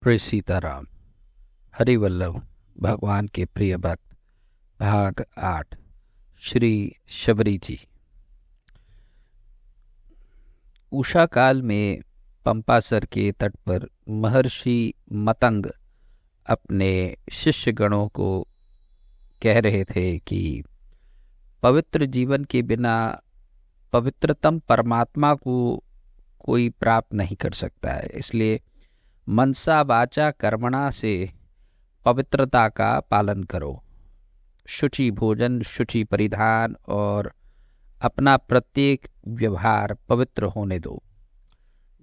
प्रिय सीताराम। हरिवल्लभ भगवान के प्रिय भक्त। भाग 8। श्री शबरी जी। उषा काल में पंपासर के तट पर महर्षि मतंग अपने शिष्य गणों को कह रहे थे कि पवित्र जीवन के बिना पवित्रतम परमात्मा को कोई प्राप्त नहीं कर सकता है। इसलिए मनसा वाचा कर्मणा से पवित्रता का पालन करो। शुचि भोजन, शुचि परिधान और अपना प्रत्येक व्यवहार पवित्र होने दो।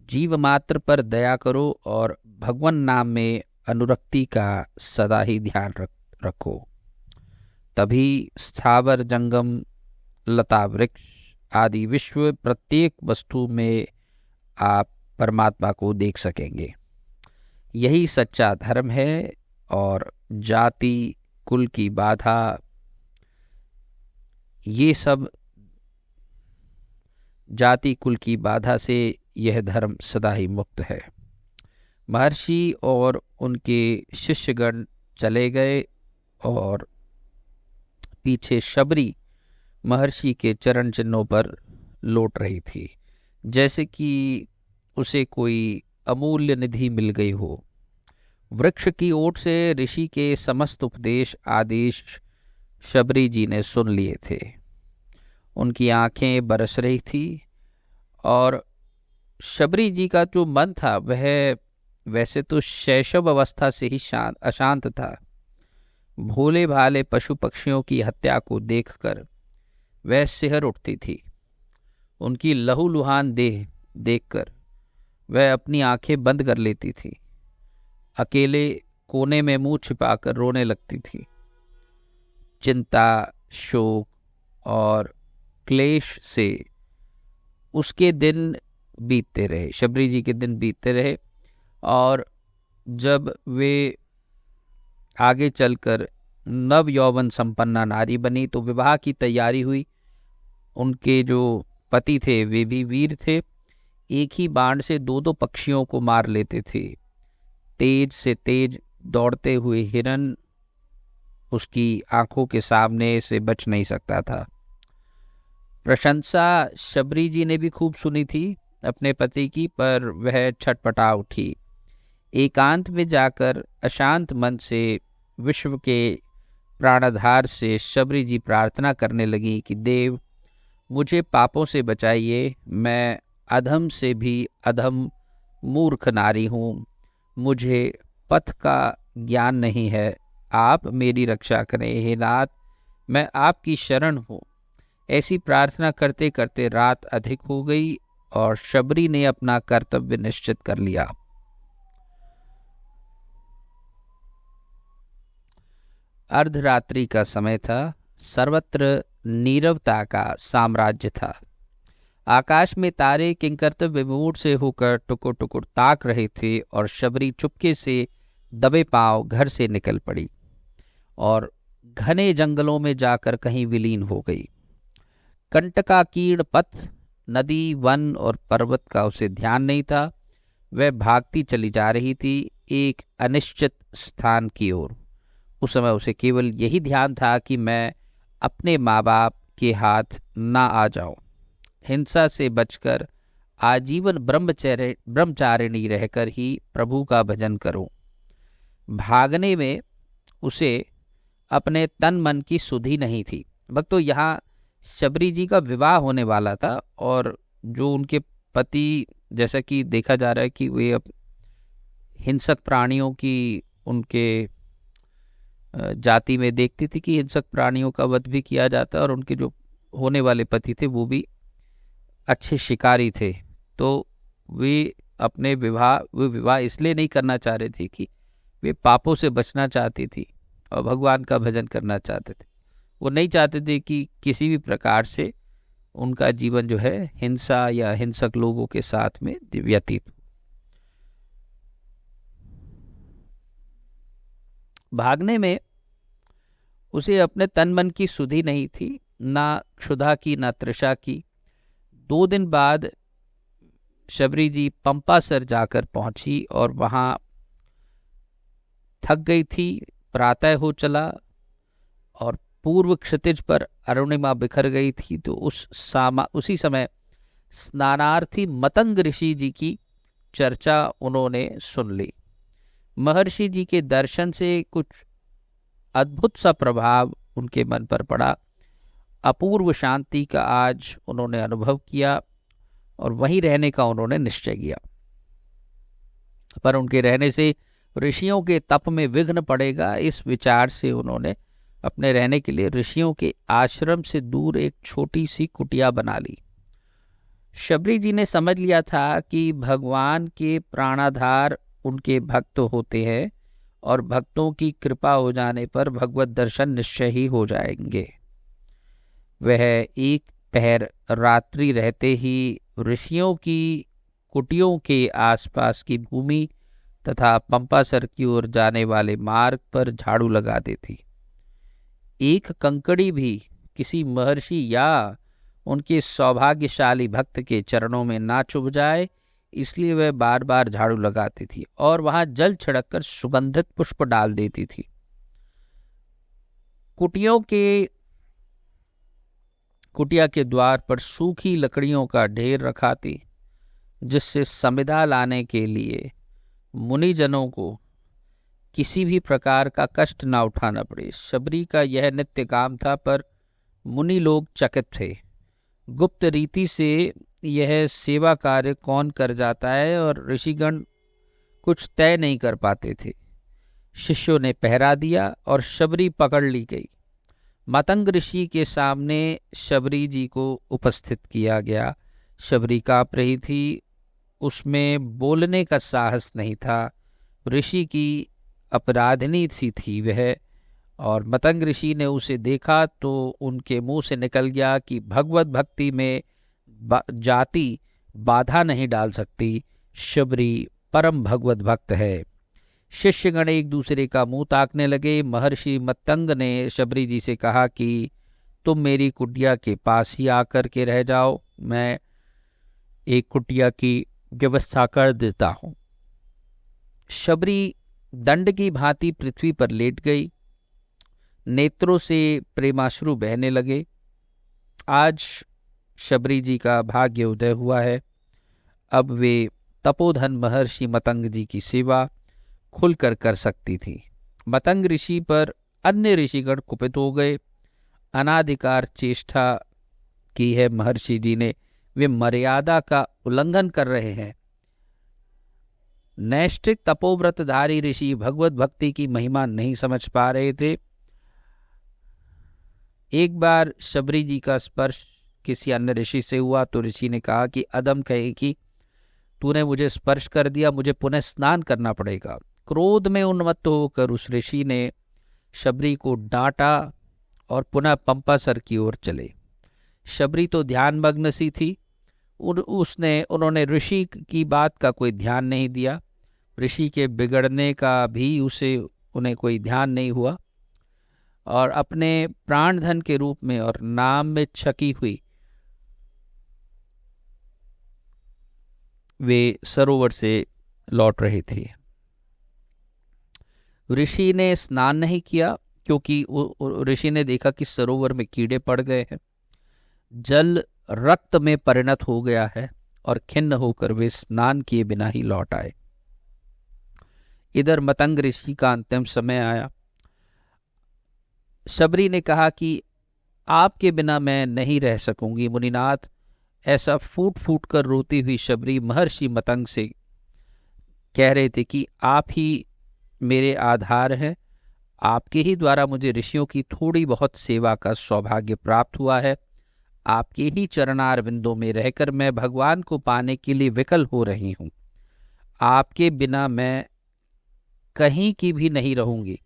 जीव मात्र पर दया करो और भगवान नाम में अनुरक्ति का सदा ही ध्यान रखो। तभी स्थावर जंगम, लता वृक्ष आदि विश्व प्रत्येक वस्तु में आप परमात्मा को देख सकेंगे। यही सच्चा धर्म है और जाति कुल की बाधा, ये सब जाति कुल की बाधा से यह धर्म सदा ही मुक्त है। महर्षि और उनके शिष्यगण चले गए और पीछे शबरी महर्षि के चरण चिन्हों पर लौट रही थी, जैसे कि उसे कोई अमूल्य निधि मिल गई हो। वृक्ष की ओट से ऋषि के समस्त उपदेश आदेश शबरी जी ने सुन लिए थे। उनकी आंखें बरस रही थी और शबरी जी का जो मन था वह वैसे तो शैशव अवस्था से ही अशांत था। भोले भाले पशु पक्षियों की हत्या को देखकर वह सिहर उठती थी। उनकी लहूलुहान देह देखकर वह अपनी आंखें बंद कर लेती थी। अकेले कोने में मुंह छिपाकर रोने लगती थी। चिंता, शोक और क्लेश से उसके दिन बीतते रहे, शबरी जी के दिन बीतते रहे। और जब वे आगे चलकर नव यौवन संपन्ना नारी बनी तो विवाह की तैयारी हुई। उनके जो पति थे वे भी वीर थे। एक ही बाण से दो दो पक्षियों को मार लेते थे। तेज से तेज दौड़ते हुए हिरन उसकी आंखों के सामने से बच नहीं सकता था। प्रशंसा शबरी जी ने भी खूब सुनी थी अपने पति की, पर वह छटपटा उठी। एकांत में जाकर अशांत मन से विश्व के प्राणाधार से शबरी जी प्रार्थना करने लगी कि देव, मुझे पापों से बचाइए। मैं अधम से भी अधम मूर्ख नारी हूँ। मुझे पथ का ज्ञान नहीं है। आप मेरी रक्षा करें। हे नाथ, मैं आपकी शरण हूँ। ऐसी प्रार्थना करते करते रात अधिक हो गई और शबरी ने अपना कर्तव्य निश्चित कर लिया। अर्धरात्रि का समय था। सर्वत्र नीरवता का साम्राज्य था। आकाश में तारे किंकर्तव्य विमूढ़ से होकर टुकुर टुकुर ताक रहे थे और शबरी चुपके से दबे पांव घर से निकल पड़ी और घने जंगलों में जाकर कहीं विलीन हो गई। कंटकाकीर्ण पथ, नदी, वन और पर्वत का उसे ध्यान नहीं था। वह भागती चली जा रही थी एक अनिश्चित स्थान की ओर। उस समय उसे केवल यही ध्यान था कि मैं अपने माँ बाप के हाथ ना आ जाऊं। हिंसा से बचकर आजीवन ब्रह्मचारिणी रहकर ही प्रभु का भजन करूं। भागने में उसे अपने तन मन की सुधि नहीं थी। भक्तों, यहाँ शबरी जी का विवाह होने वाला था और जो उनके पति, जैसा कि देखा जा रहा है कि वे हिंसक प्राणियों की, उनके जाति में देखती थी कि हिंसक प्राणियों का वध भी किया जाता है और उनके जो होने वाले पति थे वो भी अच्छे शिकारी थे। तो वे अपने विवाह इसलिए नहीं करना चाह रहे थे कि वे पापों से बचना चाहती थी और भगवान का भजन करना चाहते थे। वो नहीं चाहते थे कि किसी भी प्रकार से उनका जीवन जो है हिंसा या हिंसक लोगों के साथ में व्यतीत हो। भागने में उसे अपने तन मन की सुधि नहीं थी, ना क्षुधा की ना तृषा की। 2 दिन बाद शबरी जी पंपासर जाकर पहुंची और वहां थक गई थी। प्रातः हो चला और पूर्व क्षितिज पर अरुणिमा बिखर गई थी। तो उसी समय स्नानार्थी मतंग ऋषि जी की चर्चा उन्होंने सुन ली। महर्षि जी के दर्शन से कुछ अद्भुत सा प्रभाव उनके मन पर पड़ा। अपूर्व शांति का आज उन्होंने अनुभव किया और वहीं रहने का उन्होंने निश्चय किया। पर उनके रहने से ऋषियों के तप में विघ्न पड़ेगा, इस विचार से उन्होंने अपने रहने के लिए ऋषियों के आश्रम से दूर एक छोटी सी कुटिया बना ली। शबरी जी ने समझ लिया था कि भगवान के प्राणाधार उनके भक्त होते हैं और भक्तों की कृपा हो जाने पर भगवत दर्शन निश्चय ही हो जाएंगे। वह एक पहर रात्रि रहते ही ऋषियों की कुटियों के आसपास की भूमि तथा पंपासर की ओर जाने वाले मार्ग पर झाड़ू लगा देती। एक कंकड़ी भी किसी महर्षि या उनके सौभाग्यशाली भक्त के चरणों में ना चुभ जाए, इसलिए वह बार बार झाड़ू लगाती थी और वहां जल छिड़ककर सुगंधित पुष्प डाल देती थी। कुटिया के द्वार पर सूखी लकड़ियों का ढेर रखा थी, जिससे समिधा लाने के लिए मुनिजनों को किसी भी प्रकार का कष्ट ना उठाना पड़े। शबरी का यह नित्य काम था, पर मुनि लोग चकित थे। गुप्त रीति से यह सेवा कार्य कौन कर जाता है और ऋषिगण कुछ तय नहीं कर पाते थे। शिष्यों ने पहरा दिया और शबरी पकड़ ली गई। मतंग ऋषि के सामने शबरी जी को उपस्थित किया गया। शबरी कांप रही थी, उसमें बोलने का साहस नहीं था। ऋषि की अपराधिनी सी थी वह, और मतंग ऋषि ने उसे देखा तो उनके मुंह से निकल गया कि भगवत भक्ति में जाति बाधा नहीं डाल सकती। शबरी परम भगवत भक्त है। शिष्यगण एक दूसरे का मुंह ताकने लगे। महर्षि मतंग ने शबरी जी से कहा कि तुम मेरी कुटिया के पास ही आकर के रह जाओ, मैं एक कुटिया की व्यवस्था कर देता हूं। शबरी दंड की भांति पृथ्वी पर लेट गई। नेत्रों से प्रेमाश्रु बहने लगे। आज शबरी जी का भाग्य उदय हुआ है। अब वे तपोधन महर्षि मतंग जी की सेवा खुलकर कर सकती थी। मतंग ऋषि पर अन्य ऋषिगण कुपित हो गए। अनाधिकार चेष्टा की है महर्षि जी ने, वे मर्यादा का उल्लंघन कर रहे हैं। नैष्ठिक तपोव्रतधारी ऋषि भगवत भक्ति की महिमा नहीं समझ पा रहे थे। एक बार शबरी जी का स्पर्श किसी अन्य ऋषि से हुआ तो ऋषि ने कहा कि अदम कहे कि तूने मुझे स्पर्श कर दिया, मुझे पुनः स्नान करना पड़ेगा। क्रोध में उन्मत्त होकर उस ऋषि ने शबरी को डांटा और पुनः पंपासर की ओर चले। शबरी तो ध्यानमग्न सी थी। उन्होंने ऋषि की बात का कोई ध्यान नहीं दिया। ऋषि के बिगड़ने का भी उन्हें कोई ध्यान नहीं हुआ और अपने प्राणधन के रूप में और नाम में छकी हुई वे सरोवर से लौट रहे थे। ऋषि ने स्नान नहीं किया क्योंकि ऋषि ने देखा कि सरोवर में कीड़े पड़ गए हैं, जल रक्त में परिणत हो गया है और खिन्न होकर वे स्नान किए बिना ही लौट आए। इधर मतंग ऋषि का अंतिम समय आया। शबरी ने कहा कि आपके बिना मैं नहीं रह सकूंगी मुनिनाथ। ऐसा फूट फूट कर रोती हुई शबरी महर्षि मतंग से कह रहे थे कि आप ही मेरे आधार हैं, आपके ही द्वारा मुझे ऋषियों की थोड़ी बहुत सेवा का सौभाग्य प्राप्त हुआ है। आपके ही चरणार बिंदों में रहकर मैं भगवान को पाने के लिए विकल हो रही हूं। आपके बिना मैं कहीं की भी नहीं रहूंगी,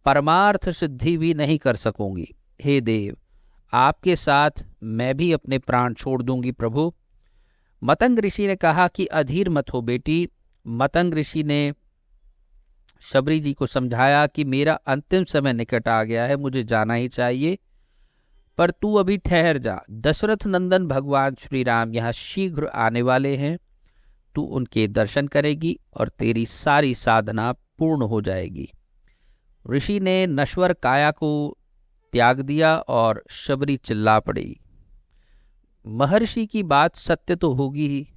परमार्थ सिद्धि भी नहीं कर सकूंगी। हे देव, आपके साथ मैं भी अपने प्राण छोड़ दूंगी प्रभु। मतंग ऋषि ने कहा कि अधीर मत हो बेटी। मतंग ऋषि ने शबरी जी को समझाया कि मेरा अंतिम समय निकट आ गया है, मुझे जाना ही चाहिए, पर तू अभी ठहर जा। दशरथ नंदन भगवान श्री राम यहाँ शीघ्र आने वाले हैं। तू उनके दर्शन करेगी और तेरी सारी साधना पूर्ण हो जाएगी। ऋषि ने नश्वर काया को त्याग दिया और शबरी चिल्ला पड़ी, महर्षि की बात सत्य तो होगी ही।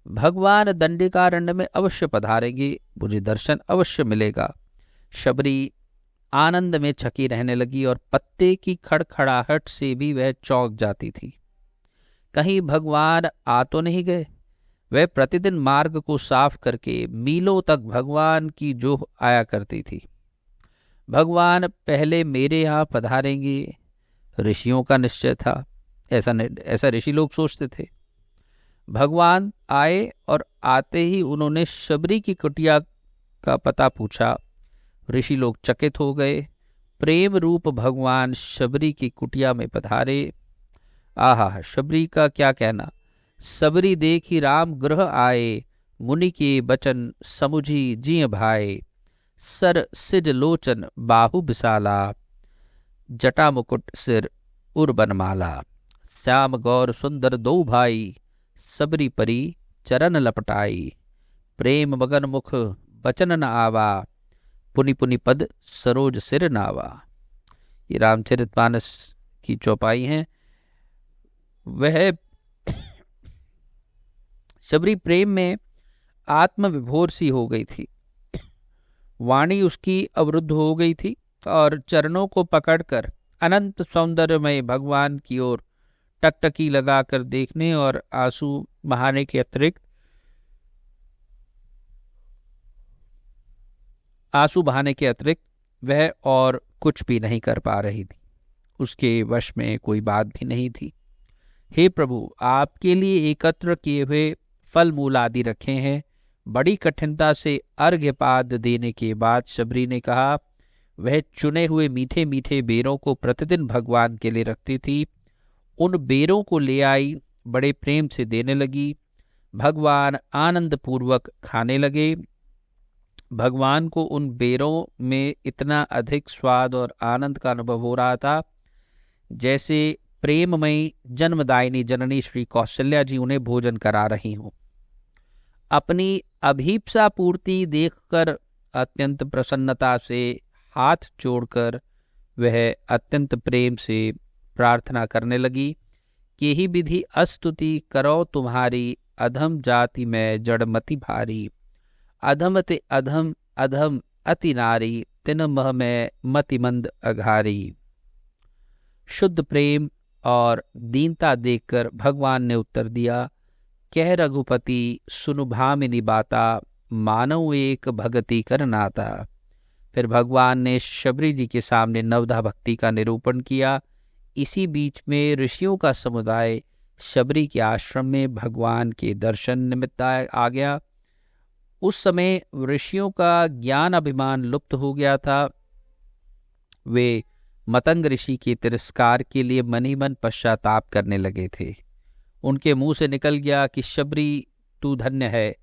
भगवान दंडिकारण्य में अवश्य पधारेंगे, मुझे दर्शन अवश्य मिलेगा। शबरी आनंद में छकी रहने लगी और पत्ते की खड़खड़ाहट से भी वह चौंक जाती थी। कहीं भगवान आ तो नहीं गए। वह प्रतिदिन मार्ग को साफ करके मीलों तक भगवान की जोह आया करती थी। भगवान पहले मेरे यहाँ पधारेंगे, ऋषियों का निश्चय था। ऐसा ऋषि लोग सोचते थे। भगवान आए और आते ही उन्होंने शबरी की कुटिया का पता पूछा। ऋषि लोग चकित हो गए। प्रेम रूप भगवान शबरी की कुटिया में पधारे। आहा, शबरी का क्या कहना। सबरी देखी राम गृह आए, मुनि के बचन समुझी जिय भाए। सर सिज लोचन बाहु विशाला, जटा मुकुट सिर उर बनमाला। श्याम गौर सुंदर दो भाई, सबरी परी चरण लपटाई। प्रेम मगन मुख बचन न आवा, पुनि पुनि पद सरोज सिर नावा। ये रामचरितमानस की चौपाई हैं। वह शबरी प्रेम में आत्मविभोर सी हो गई थी। वाणी उसकी अवरुद्ध हो गई थी और चरणों को पकड़कर अनंत सौंदर्यमय भगवान की ओर टकटकी लगाकर देखने और आंसू बहाने के अतिरिक्त वह और कुछ भी नहीं कर पा रही थी। उसके वश में कोई बात भी नहीं थी। हे प्रभु, आपके लिए एकत्र किए हुए फल मूल आदि रखे हैं। बड़ी कठिनता से अर्घ्यपाद देने के बाद शबरी ने कहा। वह चुने हुए मीठे मीठे बेरों को प्रतिदिन भगवान के लिए रखती थी। उन बेरों को ले आई, बड़े प्रेम से देने लगी। भगवान आनंद पूर्वक खाने लगे। भगवान को उन बेरों में इतना अधिक स्वाद और आनंद का अनुभव हो रहा था जैसे प्रेममयी जन्मदायिनी जननी श्री कौशल्या जी उन्हें भोजन करा रही हों। अपनी अभीप्सा पूर्ति देखकर अत्यंत प्रसन्नता से हाथ जोड़कर वह अत्यंत प्रेम से प्रार्थना करने लगी कि ही विधि अस्तुति करो तुम्हारी, अधम जाति में जड़मति भारी। अधम ते अधम अधम अति नारी, तिन मह में मति मंद अघारी। शुद्ध प्रेम और दीनता देखकर भगवान ने उत्तर दिया, कह रघुपति सुनु भामिनी बाता, मानव एक भगति कर नाता। फिर भगवान ने शबरी जी के सामने नवधा भक्ति का निरूपण किया। इसी बीच में ऋषियों का समुदाय शबरी के आश्रम में भगवान के दर्शन निमित्त आ गया। उस समय ऋषियों का ज्ञान अभिमान लुप्त हो गया था। वे मतंग ऋषि के तिरस्कार के लिए मन ही मन पश्चाताप करने लगे थे। उनके मुंह से निकल गया कि शबरी तू धन्य है।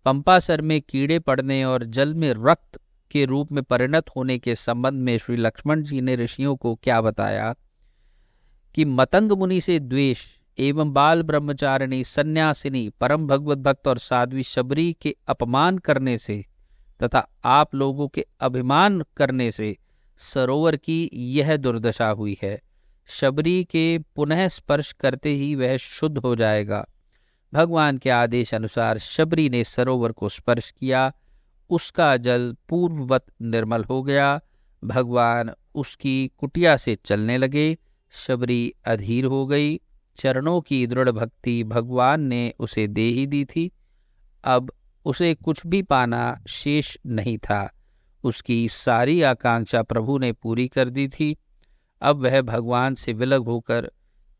पंपासर में कीड़े पड़ने और जल में रक्त के रूप में परिणत होने के संबंध में श्री लक्ष्मण जी ने ऋषियों को क्या बताया कि मतंग मुनि से द्वेष एवं बाल ब्रह्मचारिणी सन्यासिनी परम भगवत भक्त और साध्वी शबरी के अपमान करने से तथा आप लोगों के अभिमान करने से सरोवर की यह दुर्दशा हुई है। शबरी के पुनः स्पर्श करते ही वह शुद्ध हो जाएगा। भगवान के आदेश अनुसार शबरी ने सरोवर को स्पर्श किया। उसका जल पूर्ववत निर्मल हो गया। भगवान उसकी कुटिया से चलने लगे। शबरी अधीर हो गई। चरणों की दृढ़ भक्ति भगवान ने उसे दे ही दी थी। अब उसे कुछ भी पाना शेष नहीं था। उसकी सारी आकांक्षा प्रभु ने पूरी कर दी थी। अब वह भगवान से विलग होकर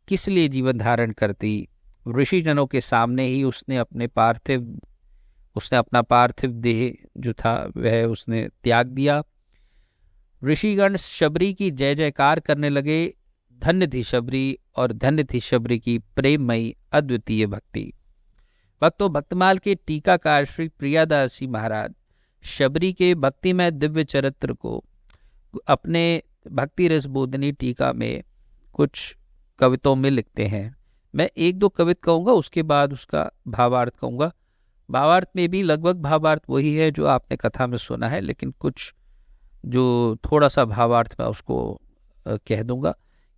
किस लिए जीवन धारण करती। ऋषिजनों के सामने ही उसने अपना पार्थिव देह जो था वह उसने त्याग दिया। ऋषिगण शबरी की जय जयकार करने लगे। धन्य थी शबरी और धन्य थी शबरी की प्रेममयी अद्वितीय भक्ति। भक्तों, भक्तमाल के टीकाकार श्री प्रियादास जी महाराज शबरी के भक्तिमय दिव्य चरित्र को अपने भक्ति रस बोधनी टीका में कुछ कविताओं में लिखते हैं। मैं एक दो कविता कहूँगा, उसके बाद उसका भावार्थ कहूँगा। भावार्थ में भी लगभग भावार्थ वही है जो आपने कथा में सुना है, लेकिन कुछ जो थोड़ा सा भावार्थ मैं उसको कह दूंगा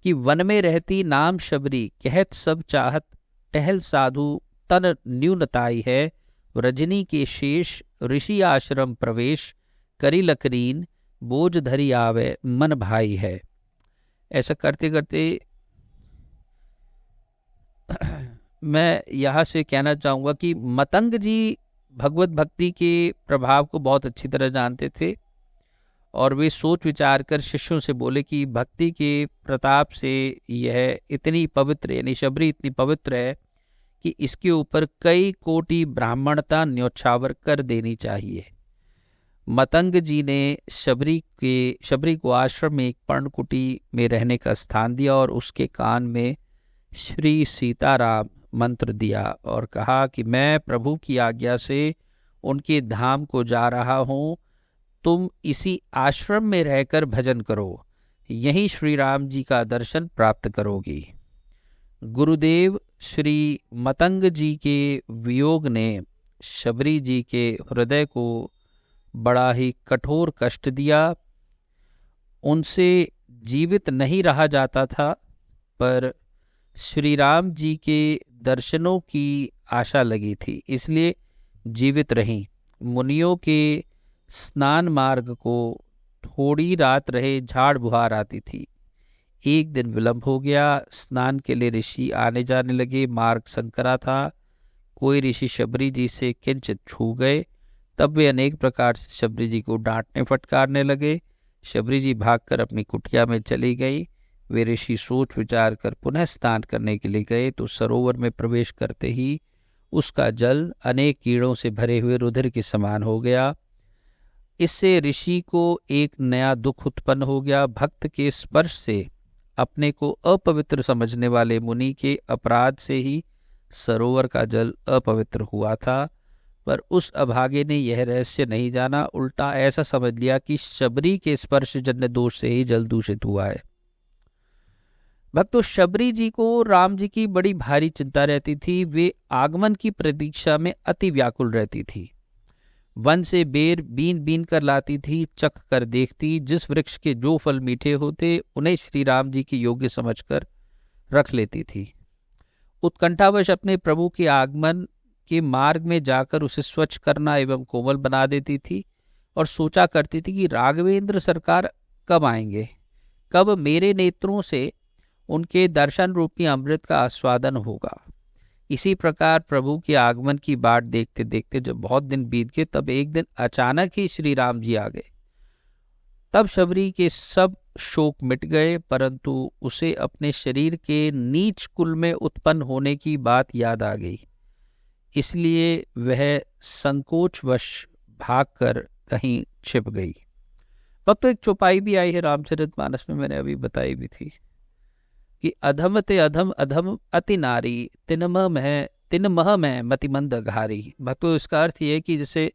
कि वन में रहती नाम शबरी, कहत सब चाहत टहल साधु तन न्यूनताई है, रजनी के शेष ऋषि आश्रम प्रवेश, करी लकरीन बोझ धरी आवे मन भाई है। ऐसा करते करते मैं यहाँ से कहना चाहूँगा कि मतंग जी भगवत भक्ति के प्रभाव को बहुत अच्छी तरह जानते थे और वे सोच विचार कर शिष्यों से बोले कि भक्ति के प्रताप से यह इतनी पवित्र, यानी शबरी इतनी पवित्र है कि इसके ऊपर कई कोटि ब्राह्मणता न्योछावर कर देनी चाहिए। मतंग जी ने शबरी को आश्रम में एक पर्णकुटी में रहने का स्थान दिया और उसके कान में श्री सीताराम मंत्र दिया और कहा कि मैं प्रभु की आज्ञा से उनके धाम को जा रहा हूँ, तुम इसी आश्रम में रहकर भजन करो, यहीं श्री राम जी का दर्शन प्राप्त करोगी। गुरुदेव श्री मतंग जी के वियोग ने शबरी जी के हृदय को बड़ा ही कठोर कष्ट दिया। उनसे जीवित नहीं रहा जाता था, पर श्री राम जी के दर्शनों की आशा लगी थी, इसलिए जीवित रहीं। मुनियों के स्नान मार्ग को थोड़ी रात रहे झाड़ बुहार आती थी। एक दिन विलंब हो गया, स्नान के लिए ऋषि आने जाने लगे। मार्ग संकरा था, कोई ऋषि शबरी जी से किंचित छू गए, तब वे अनेक प्रकार से शबरी जी को डांटने फटकारने लगे। शबरी जी भागकर अपनी कुटिया में चली गई। वे ऋषि सोच विचार कर पुनः स्नान करने के लिए गए तो सरोवर में प्रवेश करते ही उसका जल अनेक कीड़ों से भरे हुए रुधिर के समान हो गया। इससे ऋषि को एक नया दुख उत्पन्न हो गया। भक्त के स्पर्श से अपने को अपवित्र समझने वाले मुनि के अपराध से ही सरोवर का जल अपवित्र हुआ था, पर उस अभागे ने यह रहस्य नहीं जाना, उल्टा ऐसा समझ लिया कि शबरी के स्पर्श जन्य दोष से ही जल दूषित हुआ है। भक्तों, शबरी जी को राम जी की बड़ी भारी चिंता रहती थी। वे आगमन की प्रतीक्षा में अति व्याकुल रहती थी। वन से बेर बीन बीन कर लाती थी, चख कर देखती, जिस वृक्ष के जो फल मीठे होते उन्हें श्री राम जी के योग्य समझकर रख लेती थी। उत्कंठावश अपने प्रभु के आगमन के मार्ग में जाकर उसे स्वच्छ करना एवं कोमल बना देती थी और सोचा करती थी कि राघवेंद्र सरकार कब आएंगे, कब मेरे नेत्रों से उनके दर्शन रूपी अमृत का आस्वादन होगा। इसी प्रकार प्रभु के आगमन की बाट देखते देखते जब बहुत दिन बीत गए, तब एक दिन अचानक ही श्री राम जी आ गए। तब शबरी के सब शोक मिट गए, परंतु उसे अपने शरीर के नीच कुल में उत्पन्न होने की बात याद आ गई। इसलिए वह संकोचवश भागकर कहीं छिप गई। अब तो एक चौपाई भी आई है रामचरितमानस में, मैंने अभी बताई भी थी कि अधम ते अधम अधम अति नारी, तिन मह में मतिमंद घारी। भक्तों, इसका अर्थ ये है कि जैसे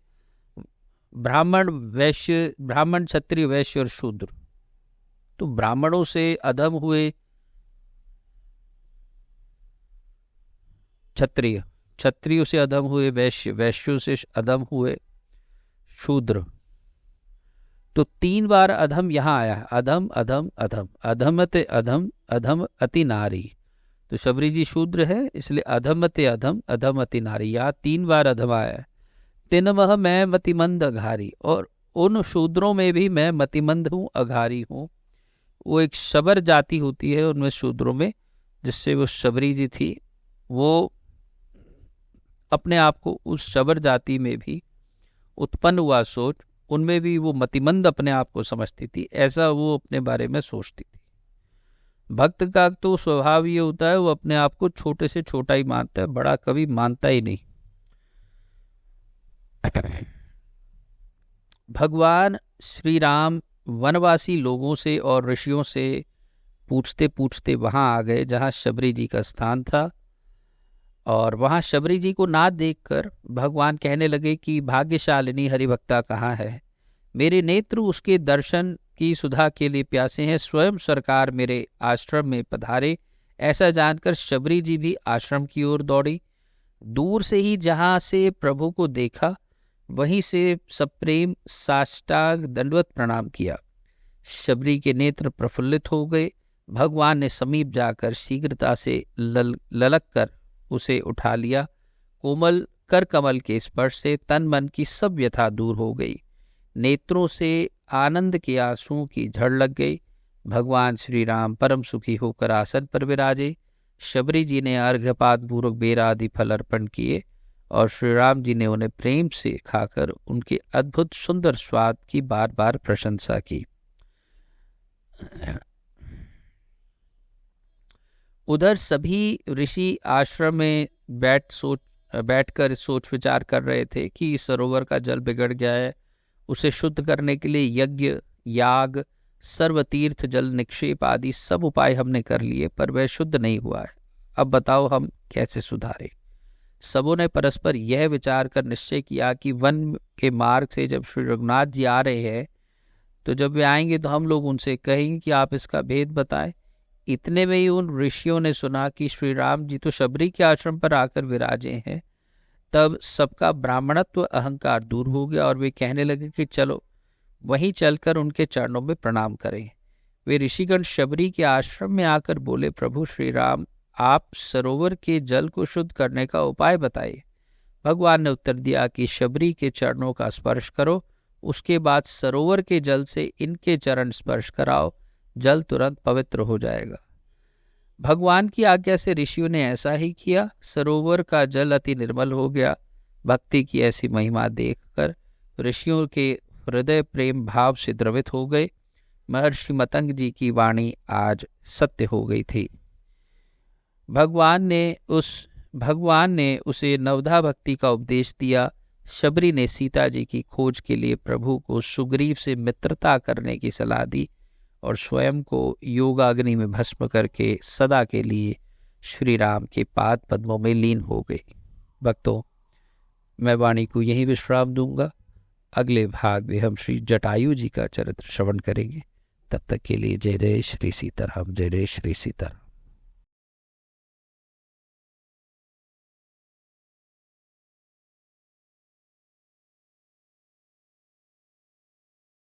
ब्राह्मण क्षत्रिय वैश्य और शूद्र, तो ब्राह्मणों से अधम हुए क्षत्रिय, क्षत्रियों से अधम हुए वैश्य, वैश्यों से अधम हुए शूद्र। तो 3 बार अधम यहाँ आया, अधम अधम अधम, अधमते अधम अधम अति नारी। तो शबरी जी शूद्र है, इसलिए अधमते अधम अधम अति नारी, यहाँ 3 बार अधम आया। तिनमह मैं मतिमंद अघारी, और उन शूद्रों में भी मैं मतिमंद हूँ, अघारी हूँ। वो एक शबर जाति होती है उनमें शूद्रों में, जिससे वो शबरी जी थी, वो अपने आप को उस शबर जाति में भी उत्पन्न हुआ सोच, उनमें भी वो मतिमंद अपने आप को समझती थी, ऐसा वो अपने बारे में सोचती थी। भक्त का तो स्वभाव ये होता है, वो अपने आप को छोटे से छोटा ही मानता है, बड़ा कभी मानता ही नहीं। भगवान श्री राम वनवासी लोगों से और ऋषियों से पूछते पूछते वहां आ गए जहां शबरी जी का स्थान था, और वहां शबरी जी को ना देखकर भगवान कहने लगे कि भाग्यशालिनी हरिभक्ता कहाँ है, मेरे नेत्र उसके दर्शन की सुधा के लिए प्यासे हैं, स्वयं सरकार मेरे आश्रम में पधारे। ऐसा जानकर शबरी जी भी आश्रम की ओर दौड़ी। दूर से ही जहां से प्रभु को देखा, वहीं से सप्रेम साष्टांग दंडवत प्रणाम किया। शबरी के नेत्र प्रफुल्लित हो गए। भगवान ने समीप जाकर शीघ्रता से ललक कर उसे उठा लिया। कोमल कर कमल के स्पर्श से तन मन की सब व्यथा दूर हो गई। नेत्रों से आनंद के आंसुओं की झड़ लग गई। भगवान श्री राम परम सुखी होकर आसन पर विराजे। शबरी जी ने अर्घ्यपात पूर्वक बेर आदि फल अर्पण किए और श्री राम जी ने उन्हें प्रेम से खाकर उनके अद्भुत सुंदर स्वाद की बार बार प्रशंसा की। उधर सभी ऋषि आश्रम में बैठकर सोच विचार कर रहे थे कि इस सरोवर का जल बिगड़ गया है। उसे शुद्ध करने के लिए यज्ञ, याग, सर्वतीर्थ जल निक्षेप आदि सब उपाय हमने कर लिए, पर वह शुद्ध नहीं हुआ है। अब बताओ हम कैसे सुधारें। सबों ने परस्पर यह विचार कर निश्चय किया कि वन के मार्ग से जब श्री रघुनाथ जी आ रहे हैं, तो जब वे आएंगे तो हम लोग उनसे कहेंगे कि आप इसका भेद बताएं। इतने में ही उन ऋषियों ने सुना कि श्री राम जी तो शबरी के आश्रम पर आकर विराजे हैं। तब सबका ब्राह्मणत्व अहंकार दूर हो गया और वे कहने लगे कि चलो वहीं चलकर उनके चरणों में प्रणाम करें। वे ऋषिगण शबरी के आश्रम में आकर बोले, प्रभु श्री राम, आप सरोवर के जल को शुद्ध करने का उपाय बताइए। भगवान ने उत्तर दिया कि शबरी के चरणों का स्पर्श करो, उसके बाद सरोवर के जल से इनके चरण स्पर्श कराओ, जल तुरंत पवित्र हो जाएगा। भगवान की आज्ञा से ऋषियों ने ऐसा ही किया। सरोवर का जल अति निर्मल हो गया। भक्ति की ऐसी महिमा देखकर ऋषियों के हृदय प्रेम भाव से द्रवित हो गए। महर्षि मतंग जी की वाणी आज सत्य हो गई थी। भगवान ने उसे नवधा भक्ति का उपदेश दिया। शबरी ने सीता जी की खोज के लिए प्रभु को सुग्रीव से मित्रता करने की सलाह दी और स्वयं को योगाग्नि में भस्म करके सदा के लिए श्री राम के पाद पद्मों में लीन हो गई। भक्तों, मैं वाणी को यहीं विश्राम दूंगा। अगले भाग में हम श्री जटायु जी का चरित्र श्रवण करेंगे। तब तक के लिए जय जय श्री सीताराम, जय जय श्री सीताराम।